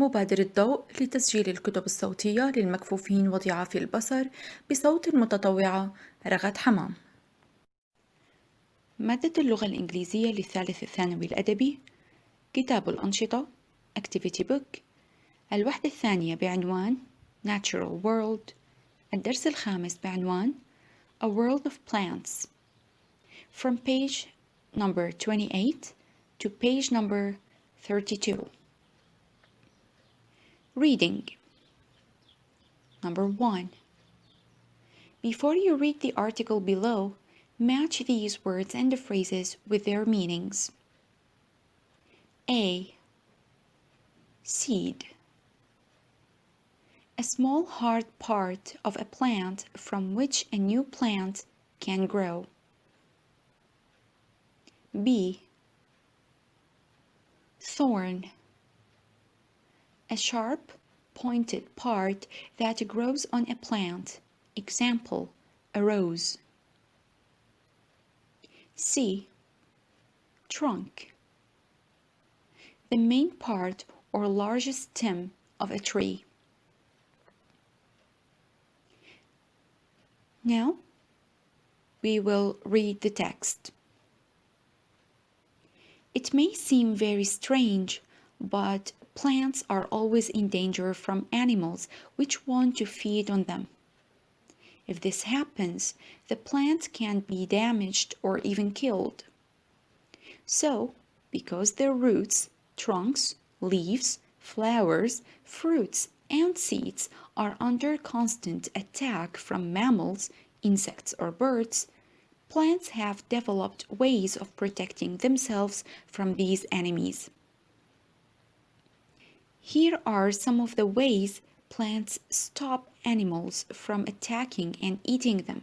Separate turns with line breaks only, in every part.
مبادرة ضوء لتسجيل الكتب الصوتية للمكفوفين وضعاف البصر بصوت المتطوعة رغد حمام. مادة اللغة الإنجليزية للثالث الثانوي الأدبي، كتاب الأنشطة Activity Book، الوحدة الثانية بعنوان Natural World، الدرس الخامس بعنوان A World of Plants. From page number 28 to page number 32. Reading. Number 1. Before you read the article below, match these words and the phrases with their meanings. A. Seed. A small hard part of a plant from which a new plant can grow. B. Thorn. A sharp, pointed part that grows on a plant. Example, a rose. C. Trunk. The main part or largest stem of a tree. Now, we will read the text. It may seem very strange, but plants are always in danger from animals which want to feed on them. If this happens, the plant can be damaged or even killed. So, because their roots, trunks, leaves, flowers, fruits, and seeds are under constant attack from mammals, insects, or birds, plants have developed ways of protecting themselves from these enemies. Here are some of the ways plants stop animals from attacking and eating them.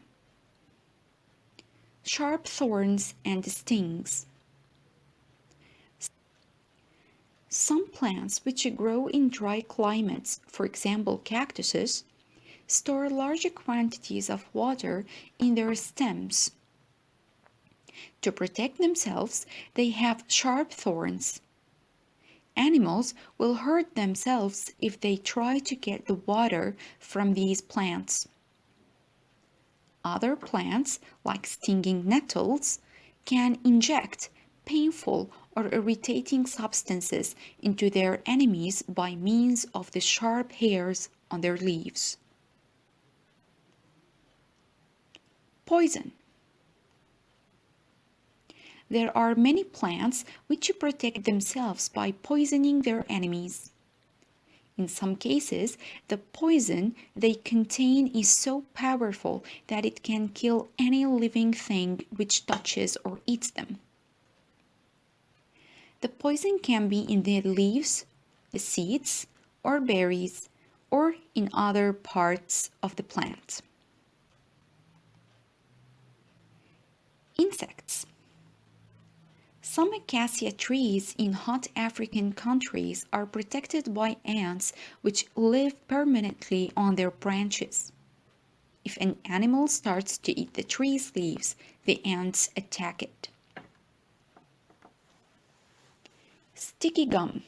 Sharp thorns and stings. Some plants which grow in dry climates, for example cactuses, store large quantities of water in their stems. To protect themselves, they have sharp thorns. Animals will hurt themselves if they try to get the water from these plants. Other plants, like stinging nettles, can inject painful or irritating substances into their enemies by means of the sharp hairs on their leaves. Poison. There are many plants which protect themselves by poisoning their enemies. In some cases, the poison they contain is so powerful that it can kill any living thing which touches or eats them. The poison can be in the leaves, the seeds, or berries, or in other parts of the plant. Insects. Some acacia trees in hot African countries are protected by ants which live permanently on their branches. If an animal starts to eat the tree's leaves, the ants attack it. Sticky gum.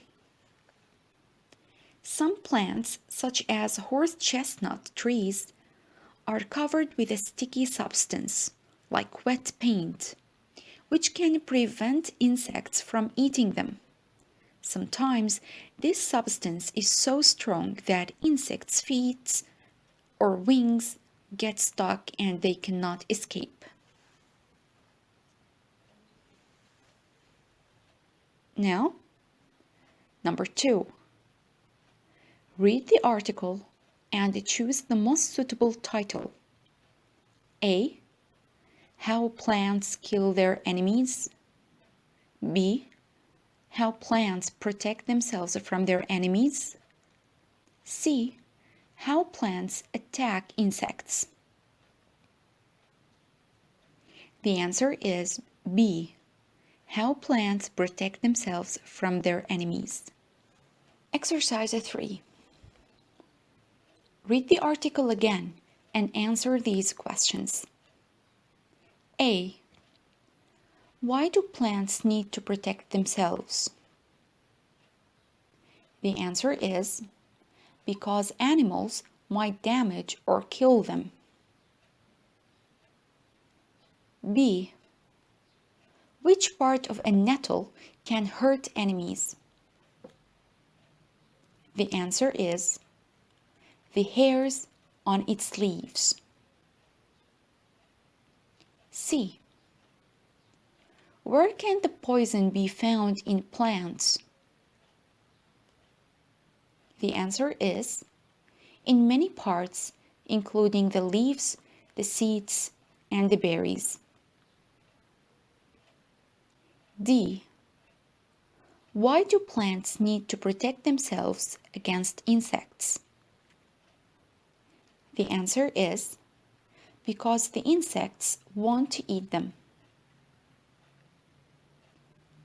Some plants, such as horse chestnut trees, are covered with a sticky substance, like wet paint, which can prevent insects from eating them. Sometimes this substance is so strong that insects' feet or wings get stuck and they cannot escape. Now, number 2. Read the article and choose the most suitable title. A. How plants kill their enemies. B. How plants protect themselves from their enemies. C. How plants attack insects. The answer is B. How plants protect themselves from their enemies. Exercise 3. Read the article again and answer these questions. A. Why do plants need to protect themselves? The answer is because animals might damage or kill them. B. Which part of a nettle can hurt enemies? The answer is the hairs on its leaves. C. Where can the poison be found in plants? The answer is in many parts, including the leaves, the seeds, and the berries. D. Why do plants need to protect themselves against insects? The answer is because the insects want to eat them.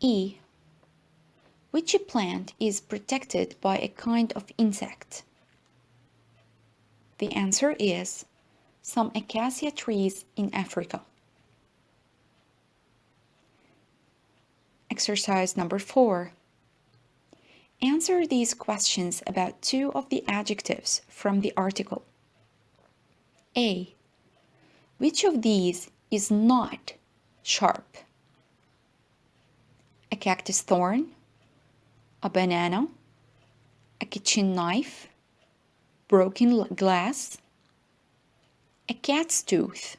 E. Which plant is protected by a kind of insect? The answer is some acacia trees in Africa. Exercise number 4. Answer these questions about 2 of the adjectives from the article. A. Which of these is not sharp? A cactus thorn, a banana, a kitchen knife, broken glass, a cat's tooth.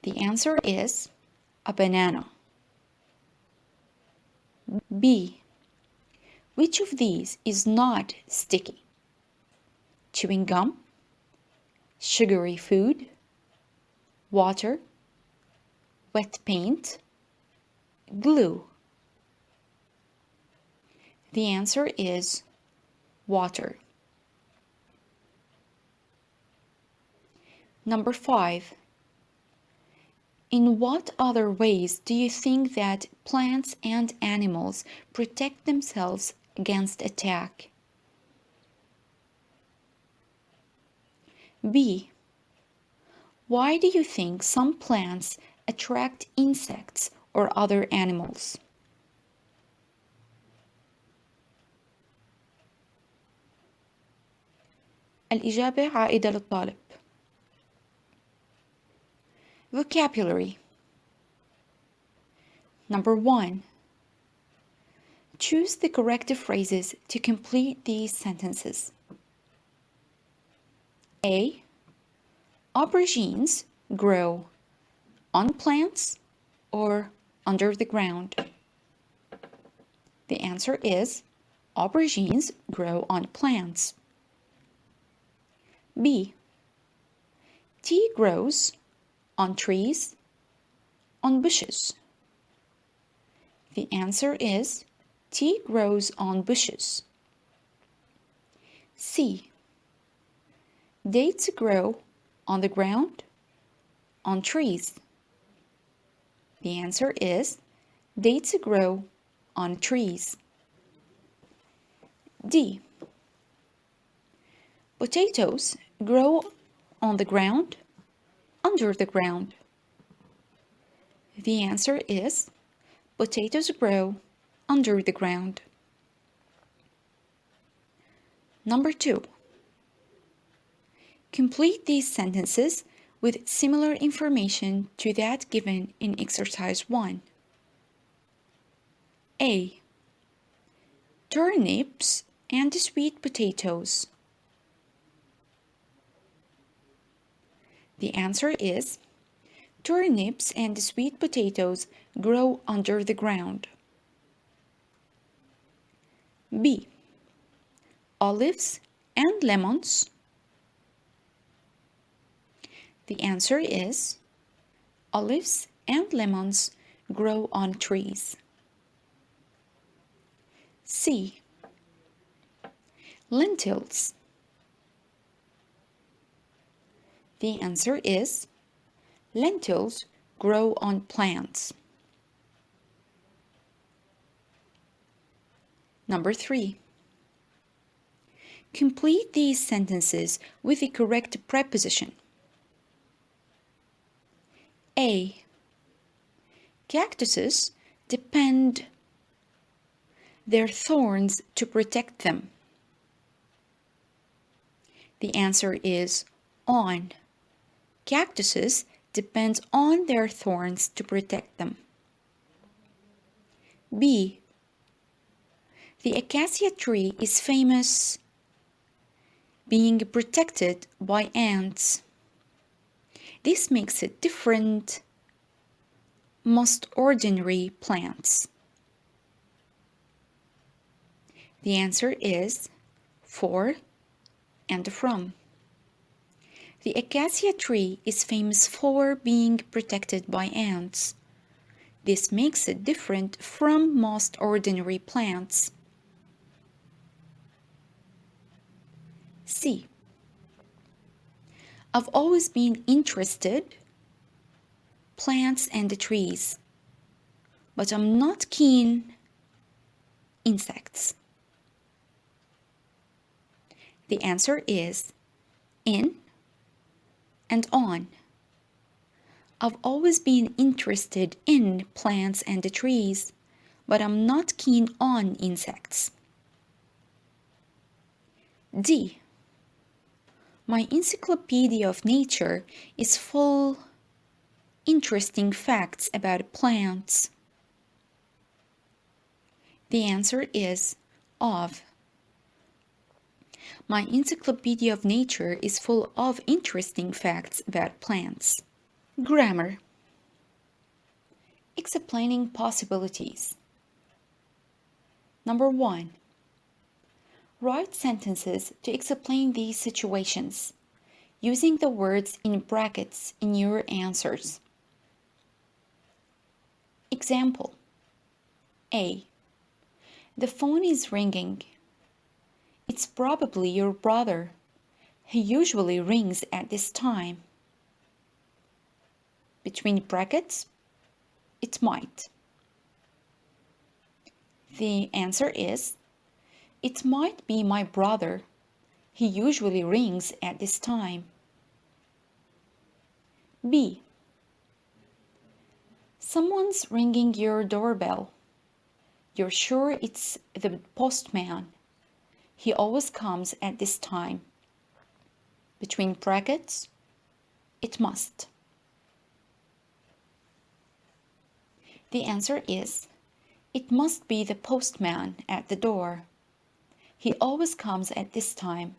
The answer is a banana. B. Which of these is not sticky? Chewing gum, sugary food, water, wet paint, glue. The answer is water. Number 5. In what other ways do you think that plants and animals protect themselves against attack? B. Why do you think some plants attract insects or other animals? الإجابة عائدة للطالب. Vocabulary. Number 1. Choose the corrective phrases to complete these sentences. A. Aubergines grow on plants or under the ground. The answer is aubergines grow on plants. B. Tea grows on trees, on bushes. The answer is tea grows on bushes. C. Dates grow on the ground, on trees. The answer is dates grow on trees. D. Potatoes grow on the ground, under the ground. The answer is potatoes grow under the ground. Number 2. Complete these sentences with similar information to that given in exercise 1. A. Turnips and sweet potatoes. The answer is turnips and sweet potatoes grow under the ground. B. Olives and lemons. The answer is olives and lemons grow on trees. C. Lentils. The answer is lentils grow on plants. Number 3. Complete these sentences with the correct preposition. A. Cactuses depend. their thorns to protect them? The answer is on. Cactuses depend on their thorns to protect them. B. The acacia tree is famous being protected by ants. This makes it different most ordinary plants. The answer is for and from. The acacia tree is famous for being protected by ants. This makes it different from most ordinary plants. C. I've always been interested plants and trees, but I'm not keen insects. The answer is in and on. I've always been interested in plants and trees, but I'm not keen on insects. D. My encyclopedia of nature is full interesting facts about plants. The answer is of. My encyclopedia of nature is full of interesting facts about plants. Grammar. Explaining possibilities. Number 1. Write sentences to explain these situations, using the words in brackets in your answers. Example. A. The phone is ringing. It's probably your brother. He usually rings at this time. Between brackets, it might. The answer is, it might be my brother. He usually rings at this time. B. Someone's ringing your doorbell. You're sure it's the postman. He always comes at this time. Between brackets, it must. The answer is, it must be the postman at the door. He always comes at this time.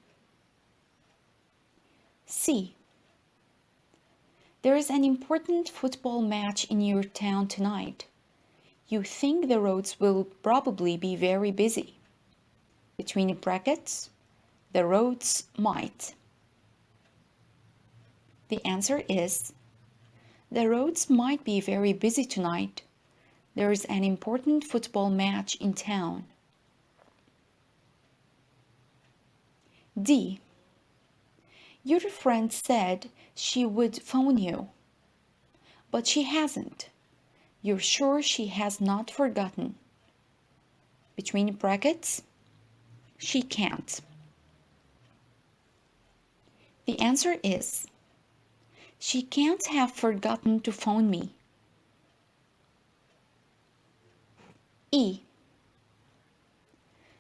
C. There is an important football match in your town tonight. You think the roads will probably be very busy. Between brackets, the roads might. The answer is, the roads might be very busy tonight. There is an important football match in town. D. Your friend said she would phone you, but she hasn't. You're sure she has not forgotten. Between brackets, she can't. The answer is, she can't have forgotten to phone me. E.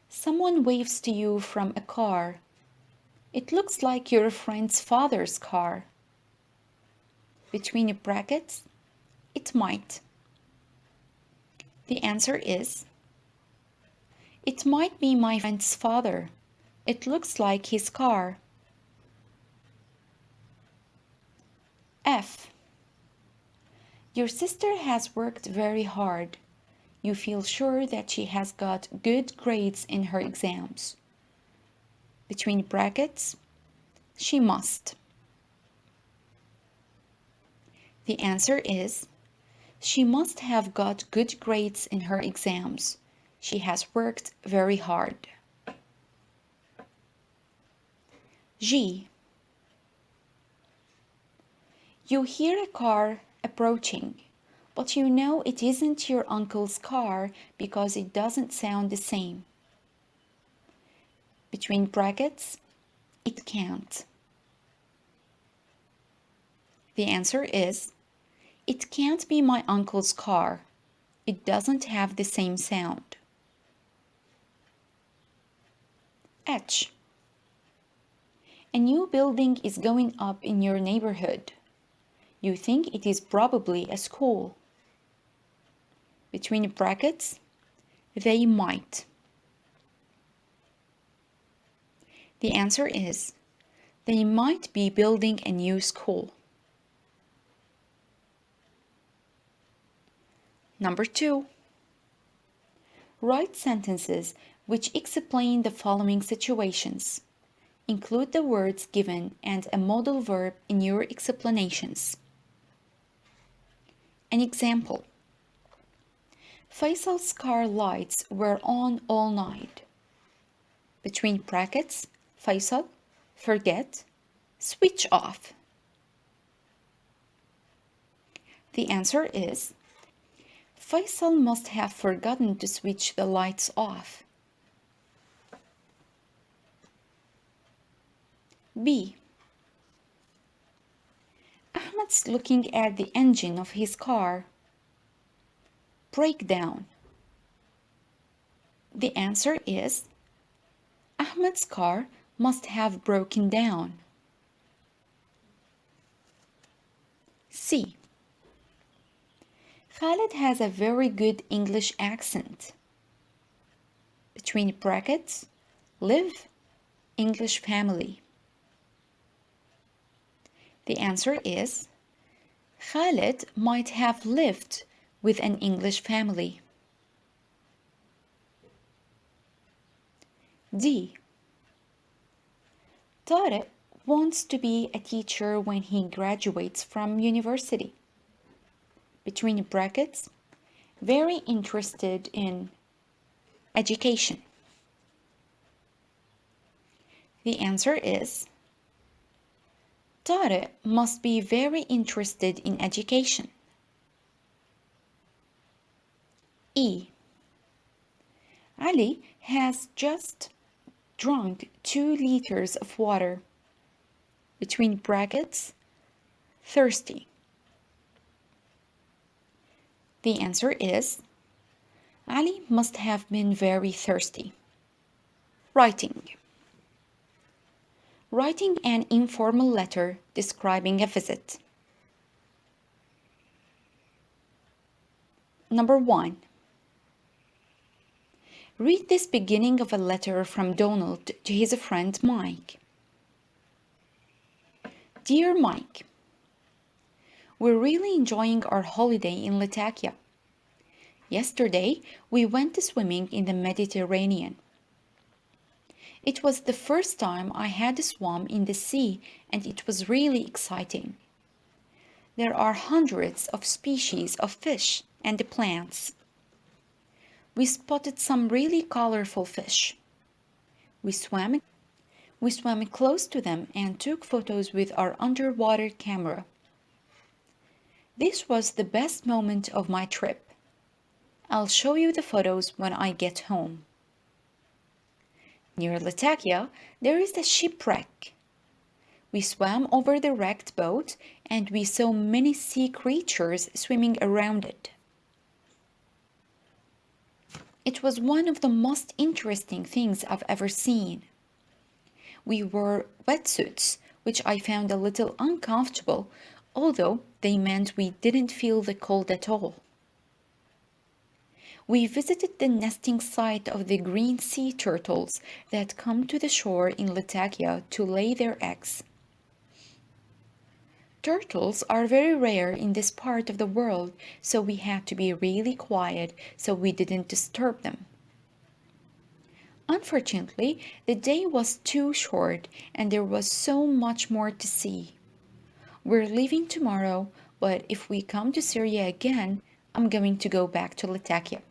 Someone waves to you from a car. It looks like your friend's father's car. Between brackets, it might. The answer is, it might be my friend's father. It looks like his car. F. Your sister has worked very hard. You feel sure that she has got good grades in her exams. Between brackets, she must. The answer is, she must have got good grades in her exams. She has worked very hard. G. You hear a car approaching, but you know it isn't your uncle's car because it doesn't sound the same. Between brackets, it can't. The answer is, it can't be my uncle's car. It doesn't have the same sound. H. A new building is going up in your neighborhood. You think it is probably a school. Between brackets, they might. The answer is, they might be building a new school. Number 2. Write sentences which explain the following situations. Include the words given and a modal verb in your explanations. An example. Faisal's car lights were on all night. Between brackets, Faisal, forget, switch off. The answer is, Faisal must have forgotten to switch the lights off. B. Ahmed's looking at the engine of his car. Breakdown. The answer is, Ahmed's car must have broken down. C. Khaled has a very good English accent. Between brackets, live, English family. The answer is, Khaled might have lived with an English family. D. Tarek wants to be a teacher when he graduates from university. Between brackets, very interested in education. The answer is, Tarek must be very interested in education. E. Ali has just drunk 2 liters of water. Between brackets, thirsty. The answer is, Ali must have been very thirsty. Writing. Writing an informal letter describing a visit. Number 1. Read this beginning of a letter from Donald to his friend Mike. Dear Mike, we're really enjoying our holiday in Latakia. Yesterday, we went swimming in the Mediterranean. It was the first time I had swum in the sea, and it was really exciting. There are hundreds of species of fish and plants. We spotted some really colorful fish. We swam close to them and took photos with our underwater camera. This was the best moment of my trip. I'll show you the photos when I get home. Near Latakia, there is a shipwreck. We swam over the wrecked boat and we saw many sea creatures swimming around it. It was one of the most interesting things I've ever seen. We wore wetsuits, which I found a little uncomfortable, although they meant we didn't feel the cold at all. We visited the nesting site of the green sea turtles that come to the shore in Latakia to lay their eggs. Turtles are very rare in this part of the world, so we had to be really quiet so we didn't disturb them. Unfortunately, the day was too short and there was so much more to see. We're leaving tomorrow, but if we come to Syria again, I'm going to go back to Latakia.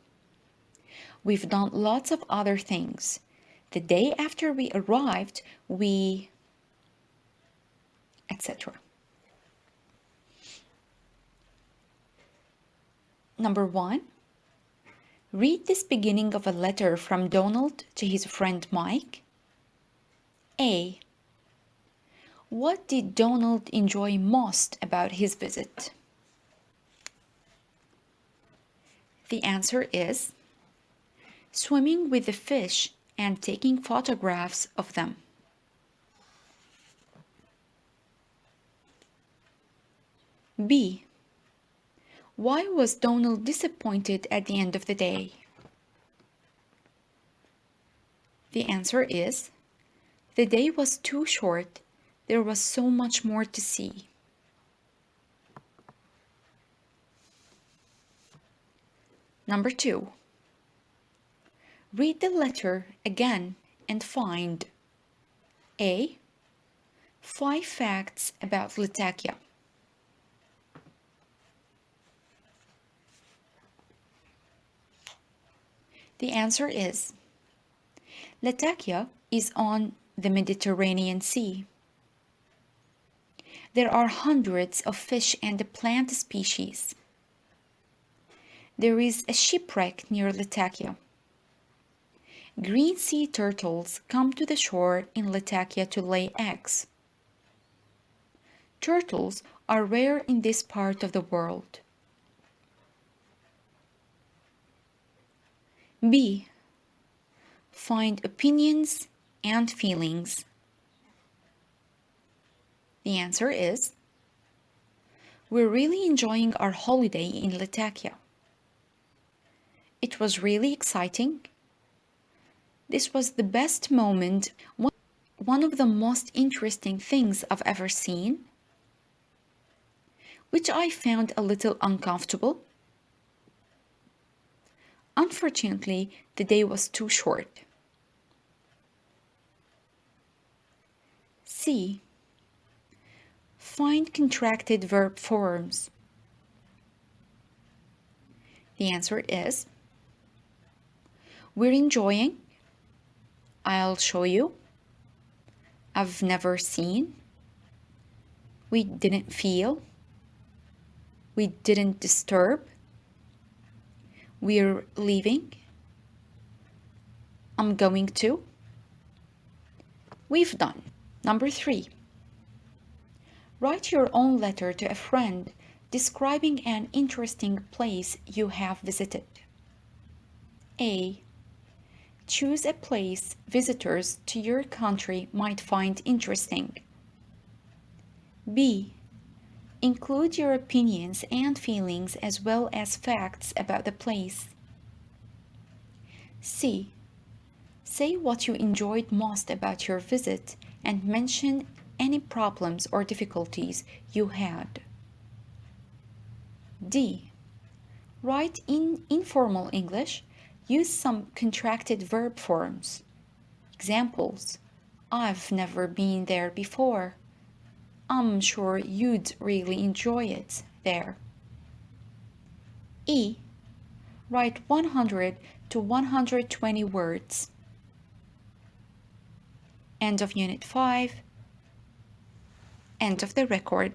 We've done lots of other things. The day after we arrived, etc. Number 1. Read this beginning of a letter from Donald to his friend Mike. A. What did Donald enjoy most about his visit? The answer is swimming with the fish and taking photographs of them. B. Why was Donald disappointed at the end of the day? The answer is, the day was too short. There was so much more to see. Number 2. Read the letter again and find A. 5 facts about Latakia. The answer is, Latakia is on the Mediterranean Sea. There are hundreds of fish and plant species. There is a shipwreck near Latakia. Green sea turtles come to the shore in Latakia to lay eggs. Turtles are rare in this part of the world. B. Find opinions and feelings. The answer is, we're really enjoying our holiday in Latakia. It was really exciting. This was the best moment, one of the most interesting things I've ever seen, which I found a little uncomfortable. Unfortunately, the day was too short. C. Find contracted verb forms. The answer is, we're enjoying, I'll show you, I've never seen, we didn't feel, we didn't disturb, we're leaving, I'm going to, we've done. Number 3. Write your own letter to a friend describing an interesting place you have visited. A. Choose a place visitors to your country might find interesting. B. Include your opinions and feelings as well as facts about the place. C. Say what you enjoyed most about your visit and mention any problems or difficulties you had. D. Write in informal English. Use some contracted verb forms. Examples: I've never been there before. I'm sure you'd really enjoy it there. E. Write 100 to 120 words. End of Unit 5. End of the record.